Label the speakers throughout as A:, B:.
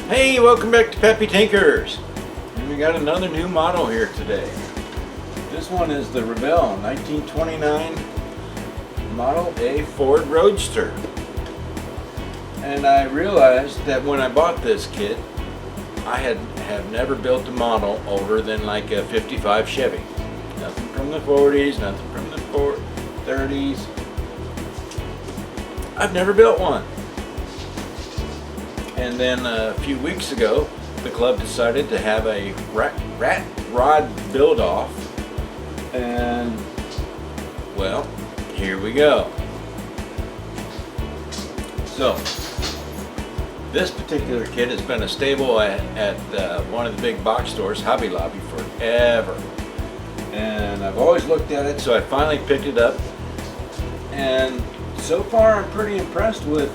A: Hey, welcome back to Pappy Tinkers. And we got another new model here today. This one is the Revell 1929 Model A Ford Roadster. And I realized that when I bought this kit, I have never built a model older than like a 55 Chevy. Nothing from the 40s, nothing from the 30s. I've never built one. And then a few weeks ago, the club decided to have a rat rod build off. And, well, here we go. So, this particular kit has been a staple at one of the big box stores, Hobby Lobby, forever. And I've always looked at it, so I finally picked it up. And so far, I'm pretty impressed with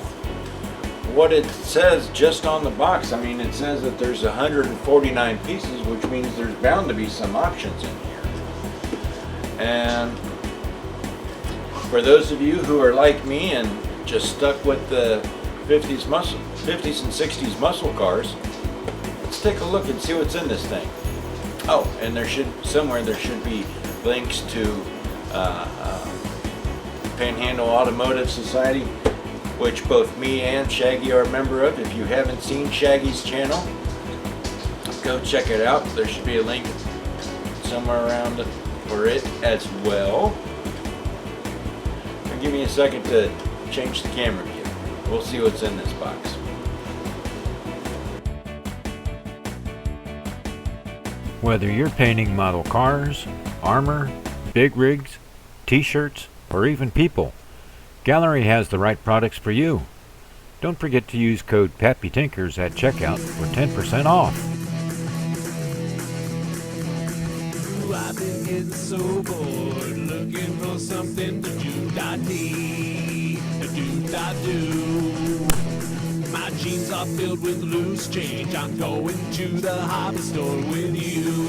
A: what it says just on the box. I mean, it says that there's 149 pieces, which means there's bound to be some options in here. And for those of you who are like me and just stuck with the 50s and 60s muscle cars, let's take a look and see what's in this thing. Oh, and there should be links to Panhandle Automotive Society, which both me and Shaggy are a member of. If you haven't seen Shaggy's channel, go check it out. There should be a link somewhere around for it as well. Now give me a second to change the camera view. We'll see what's in this box.
B: Whether you're painting model cars, armor, big rigs, t-shirts, or even people, Gallery has the right products for you. Don't forget to use code PAPPYTINKERS at checkout for 10% off.
C: I've been getting so bored, looking for something to do. My jeans are filled with loose change. I'm going to the hobby store with you.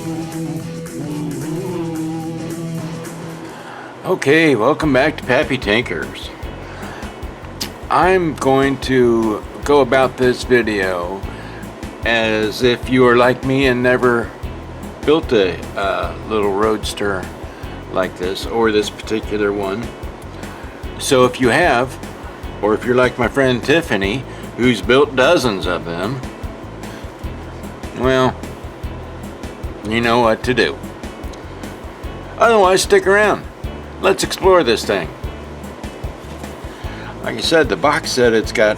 A: Okay, welcome back to Pappy Tinkers. I'm going to go about this video as if you are like me and never built a little Roadster like this, or this particular one. So if you have, or if you're like my friend Tiffany, who's built dozens of them, well, you know what to do. Otherwise, stick around. Let's explore this thing. Like I said, the box said it's got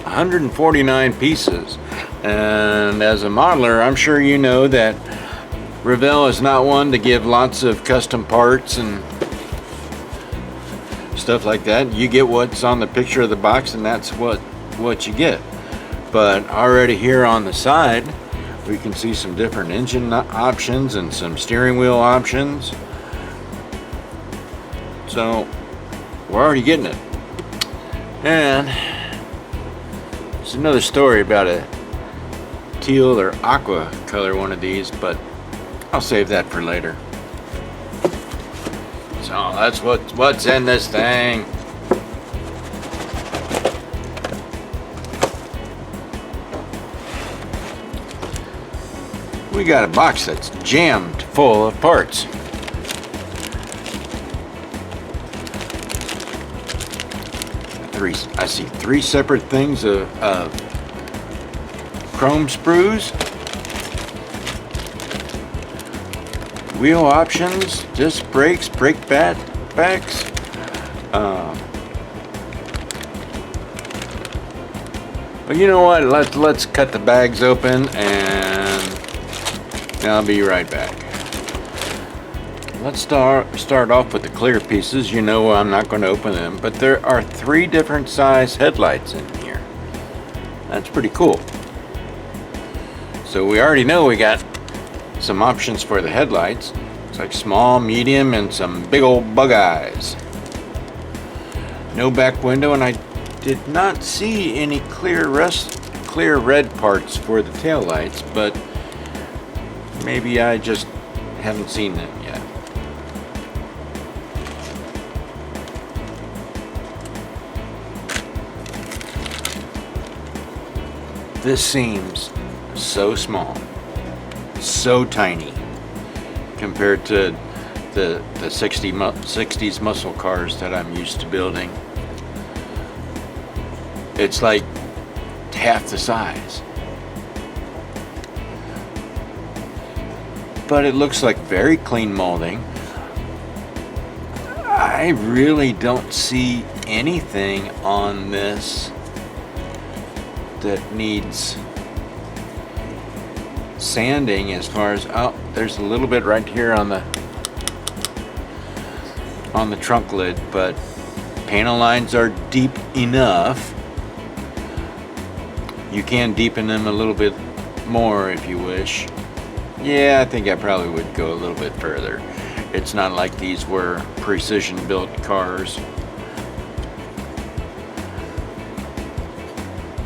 A: 149 pieces, and as a modeler, I'm sure you know that Revell is not one to give lots of custom parts and stuff like that. You get what's on the picture of the box, and that's what you get. But already here on the side, we can see some different engine options and some steering wheel options. So we're already getting it. And there's another story about a teal or aqua color one of these, but I'll save that for later. So that's what's in this thing. We got a box that's jammed full of parts. I see three separate things of chrome sprues, wheel options, disc brakes, brake backs, but you know what? Let's cut the bags open, and I'll be right back. Let's start off with the clear pieces. You know I'm not going to open them, but there are 3 different size headlights in here. That's pretty cool. So we already know we got some options for the headlights. It's like small, medium, and some big old bug eyes. No back window, and I did not see any clear red parts for the taillights, but maybe I just haven't seen them yet. This seems so small, so tiny compared to the 60s muscle cars that I'm used to building. It's like half the size. But it looks like very clean molding. I really don't see anything on this that needs sanding as far as, oh, there's a little bit right here on the trunk lid, but panel lines are deep enough. You can deepen them a little bit more if you wish. Yeah, I think I probably would go a little bit further. It's not like these were precision built cars.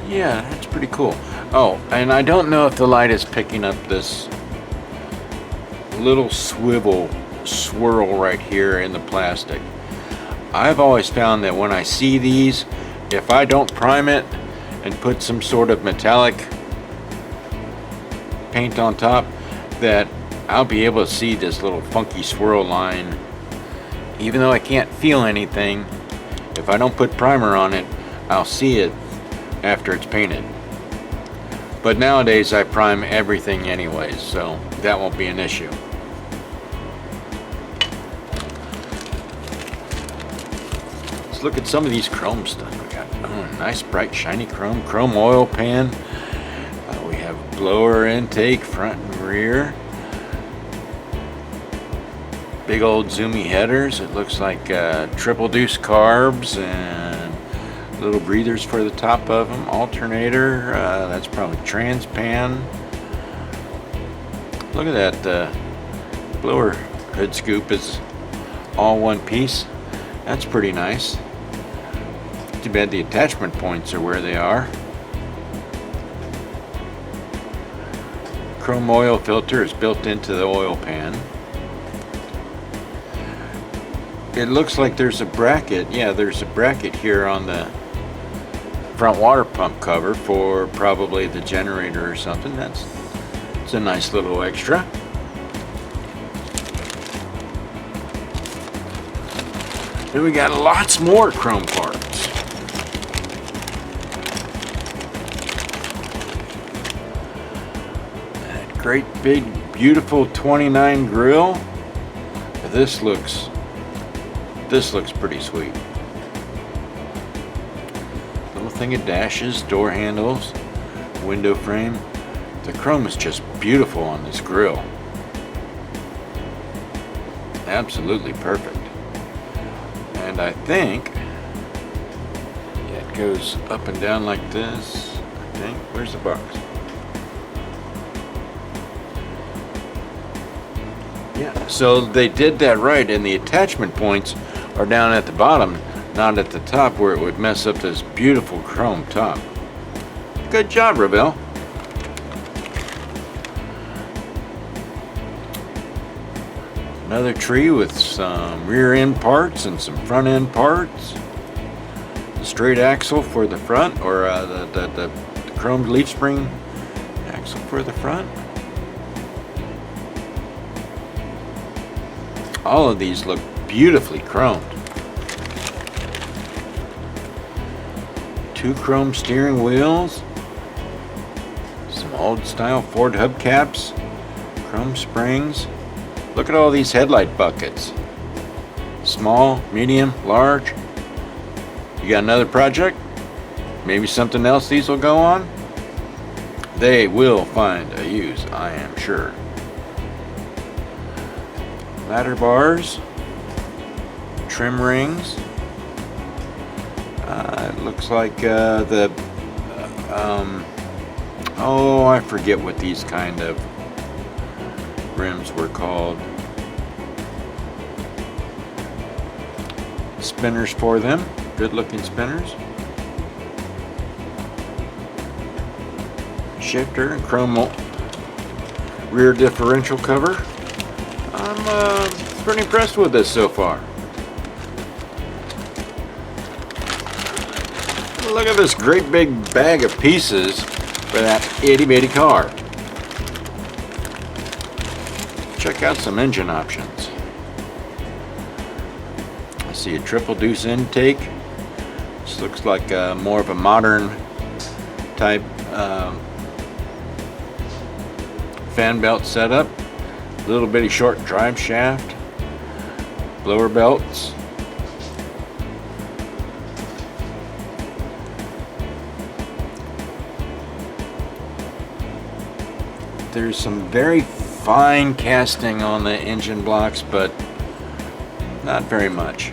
A: Yeah, that's pretty cool. Oh, and I don't know if the light is picking up this little swivel swirl right here in the plastic. I've always found that when I see these, if I don't prime it and put some sort of metallic paint on top, that I'll be able to see this little funky swirl line. Even though I can't feel anything, if I don't put primer on it, I'll see it after it's painted. But nowadays I prime everything anyways, so that won't be an issue. Let's look at some of these chrome stuff we got. Oh, nice bright shiny chrome oil pan. We have blower intake front and rear. Big old zoomy headers. It looks like triple deuce carbs and little breathers for the top of them. Alternator, that's probably trans pan. Look at that blower hood scoop is all one piece. That's pretty nice. Too bad the attachment points are where they are. Chrome oil filter is built into the oil pan. It looks like there's a bracket. Yeah, there's a bracket here on the front water pump cover for probably the generator or something. It's a nice little extra. Then we got lots more chrome parts. That great big beautiful 29 grill. This looks pretty sweet. Little thing of dashes, door handles, window frame. The chrome is just beautiful on this grill. Absolutely perfect. And I think it goes up and down like this. I think. Where's the box? Yeah. So they did that right, and the attachment points are down at the bottom, not at the top where it would mess up this beautiful chrome top. Good job, Revell. Another tree with some rear end parts and some front end parts. The straight axle for the front, or the chromed leaf spring axle for the front. All of these look beautifully chromed. 2 chrome steering wheels. Some old style Ford hubcaps. Chrome springs. Look at all these headlight buckets. Small, medium, large. You got another project? Maybe something else these will go on? They will find a use, I am sure. Ladder bars. Trim rings. It looks like oh, I forget what these kind of rims were called. Spinners for them. Good looking spinners. Shifter and chrome rear differential cover. I'm pretty impressed with this so far. Look at this great big bag of pieces. for that itty bitty car. Check out some engine options. I see a triple deuce intake. This looks like more of a modern type fan belt setup. Little bitty short drive shaft. Blower belts. There's some very fine casting on the engine blocks, but not very much.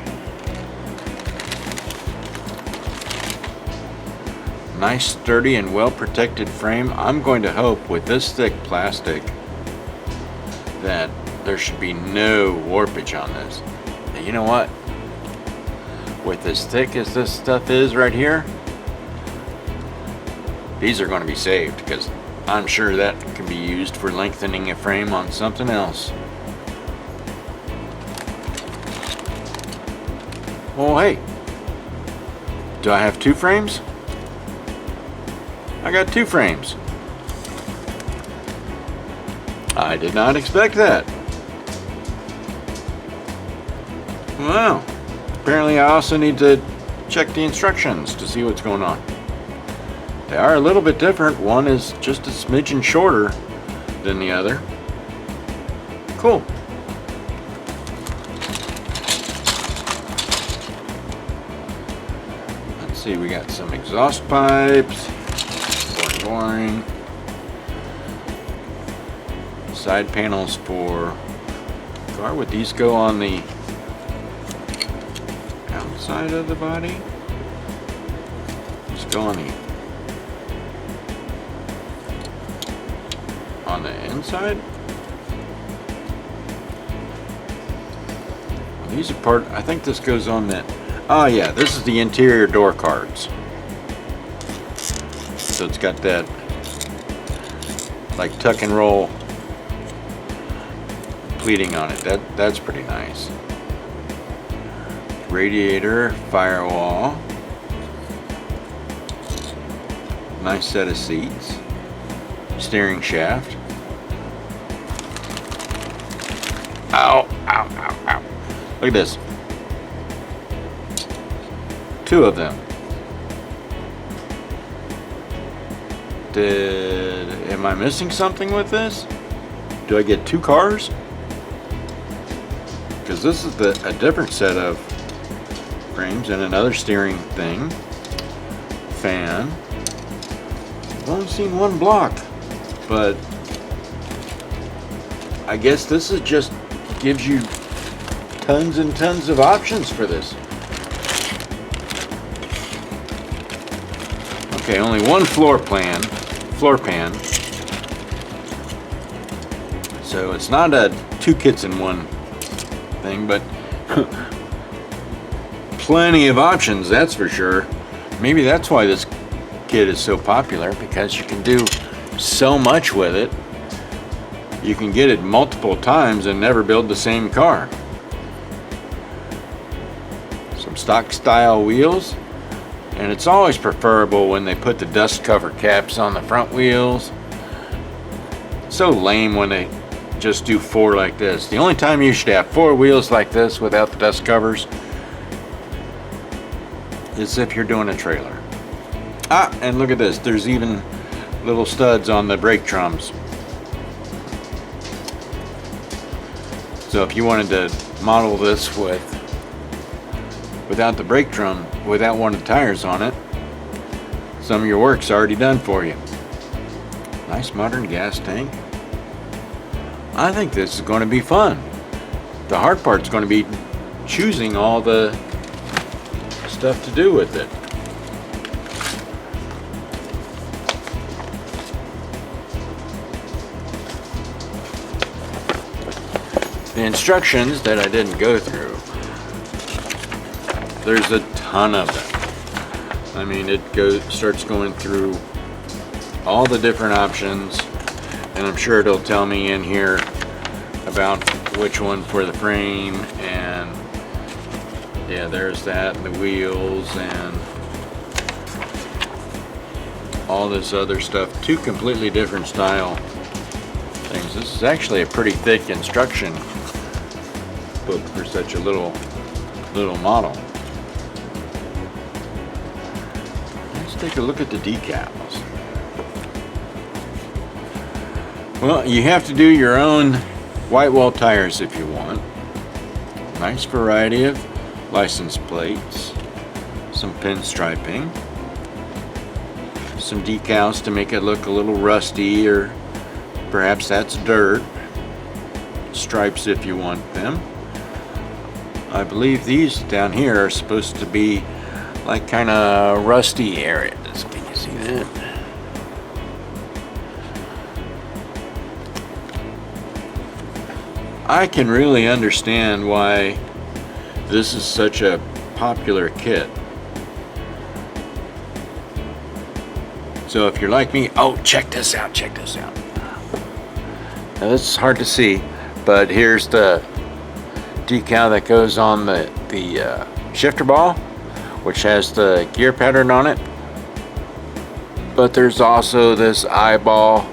A: Nice, sturdy, and well-protected frame. I'm going to hope with this thick plastic that there should be no warpage on this. And you know what? With as thick as this stuff is right here, these are going to be saved, because I'm sure that can be used for lengthening a frame on something else. Oh, hey. Do I have two frames? I got two frames. I did not expect that. Wow. Apparently I also need to check the instructions to see what's going on. They are a little bit different. One is just a smidgen shorter than the other. Cool. Let's see, we got some exhaust pipes. Boring. Side panels for car. Would these go on the outside of the body? Just go on the inside? These are part, I think this goes on that. Oh yeah, this is the interior door cards. So it's got that like tuck and roll pleating on it. That's pretty nice. Radiator, firewall. Nice set of seats. Steering shaft. Ow, ow, ow, ow. Look at this. Two of them. Am I missing something with this? Do I get two cars? Because this is a different set of frames and another steering thing. Fan. I've only seen one block, but I guess this is just gives you tons and tons of options for this. Okay, only one floor pan. So it's not a two kits in one thing, but plenty of options, that's for sure. Maybe that's why this kit is so popular, because you can do so much with it. You can get it multiple times and never build the same car. Some stock style wheels. And it's always preferable when they put the dust cover caps on the front wheels. So lame when they just do four like this. The only time you should have four wheels like this without the dust covers is if you're doing a trailer. Ah, and look at this. There's even little studs on the brake drums. So if you wanted to model this without the brake drum, without one of the tires on it, some of your work's already done for you. Nice modern gas tank. I think this is going to be fun. The hard part's going to be choosing all the stuff to do with it. The instructions that I didn't go through, there's a ton of them. I mean, it starts going through all the different options, and I'm sure it'll tell me in here about which one for the frame, and yeah, there's that, and the wheels, and all this other stuff. Two completely different style things. This is actually a pretty thick instruction book for such a little model. Let's take a look at the decals. Well, you have to do your own white wall tires if you want. Nice variety of license plates, some pinstriping, some decals to make it look a little rusty, or perhaps that's dirt. Stripes if you want them. I believe these down here are supposed to be like kind of rusty areas. Can you see that? I can really understand why this is such a popular kit. So if you're like me, oh, check this out, check this out. Now this is hard to see, but here's the decal that goes on the shifter ball, which has the gear pattern on it. But there's also this eyeball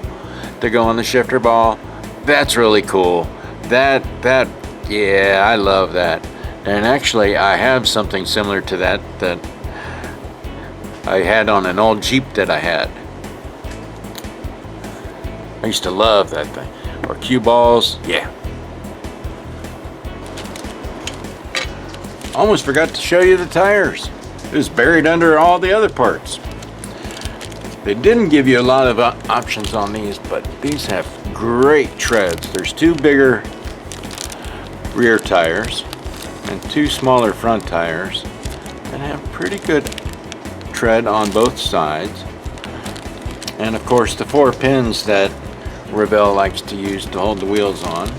A: to go on the shifter ball. That's really cool. Yeah, I love that. And actually, I have something similar to that I had on an old Jeep that I had. I used to love that thing. Or cue balls, yeah. Almost forgot to show you the tires. It was buried under all the other parts. They didn't give you a lot of options on these, but these have great treads. There's two bigger rear tires and two smaller front tires that have pretty good tread on both sides. And of course the 4 pins that Revell likes to use to hold the wheels on.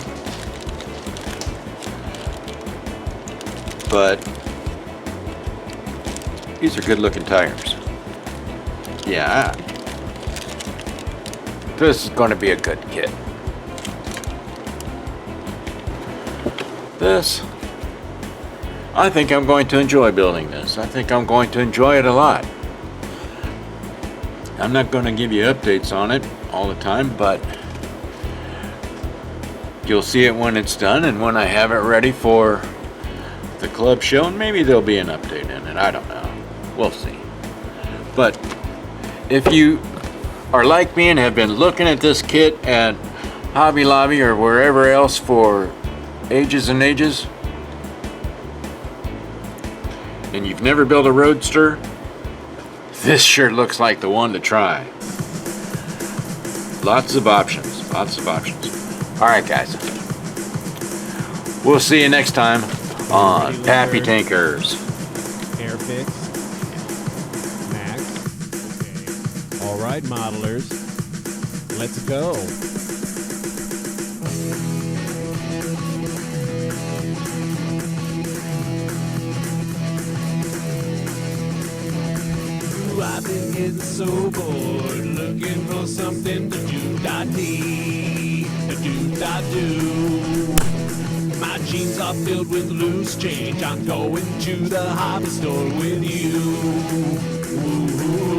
A: But these are good looking tires. Yeah, this is going to be a good kit. This, I think I'm going to enjoy building this. I think I'm going to enjoy it a lot. I'm not going to give you updates on it all the time, but you'll see it when it's done and when I have it ready for the club show, and maybe there'll be an update in it. I don't know. We'll see. But if you are like me and have been looking at this kit at Hobby Lobby or wherever else for ages and ages, and you've never built a Roadster, this sure looks like the one to try. Lots of options, lots of options. Alright guys, we'll see you next time on Pappy Tankers.
C: Airfix. Max. Okay. All right, modelers. Let's go. I've been getting so bored, looking for something to do. My jeans are filled with loose change. I'm going to the hobby store with you. Ooh.